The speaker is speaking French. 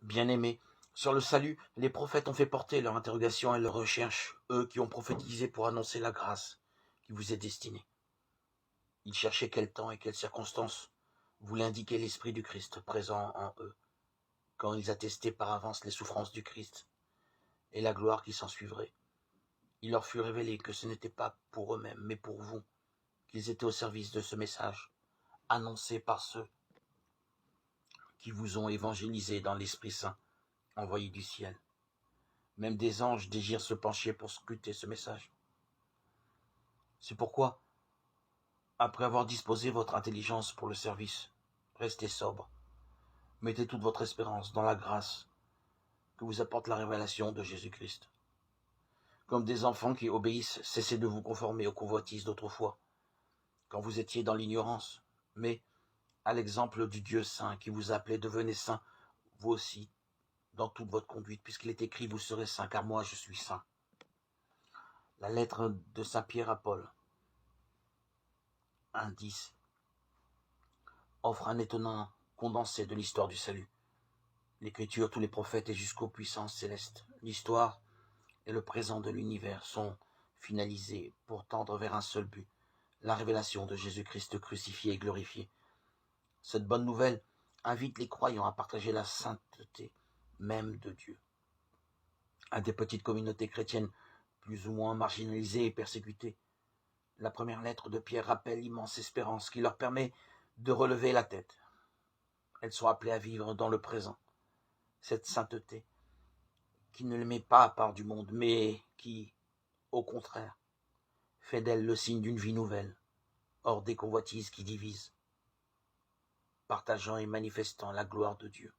Bien-aimés, sur le salut, les prophètes ont fait porter leur interrogation et leur recherche, eux qui ont prophétisé pour annoncer la grâce qui vous est destinée. Ils cherchaient quel temps et quelles circonstances voulait indiquer l'Esprit du Christ présent en eux, quand ils attestaient par avance les souffrances du Christ et la gloire qui s'ensuivrait. Il leur fut révélé que ce n'était pas pour eux-mêmes, mais pour vous, qu'ils étaient au service de ce message, annoncé par ceux qui vous ont évangélisé dans l'Esprit Saint, envoyé du ciel. Même des anges désirent se pencher pour scruter ce message. C'est pourquoi, après avoir disposé votre intelligence pour le service, restez sobre. Mettez toute votre espérance dans la grâce que vous apporte la révélation de Jésus-Christ. Comme des enfants qui obéissent, cessez de vous conformer aux convoitises d'autrefois, quand vous étiez dans l'ignorance, mais, à l'exemple du Dieu saint qui vous appelait, devenez saints, vous aussi, dans toute votre conduite, puisqu'il est écrit, vous serez saints, car moi je suis saint. La lettre de Saint Pierre à Paul, 1:10, offre un étonnant condensé de l'histoire du salut. L'Écriture, tous les prophètes et jusqu'aux puissances célestes, l'histoire et le présent de l'univers sont finalisés pour tendre vers un seul but, la révélation de Jésus-Christ crucifié et glorifié. Cette bonne nouvelle invite les croyants à partager la sainteté même de Dieu. À des petites communautés chrétiennes plus ou moins marginalisées et persécutées, la première lettre de Pierre rappelle l'immense espérance qui leur permet de relever la tête. Elles sont appelées à vivre dans le présent, cette sainteté qui ne les met pas à part du monde, mais qui, au contraire, fait d'elles le signe d'une vie nouvelle, hors des convoitises qui divisent, partageant et manifestant la gloire de Dieu.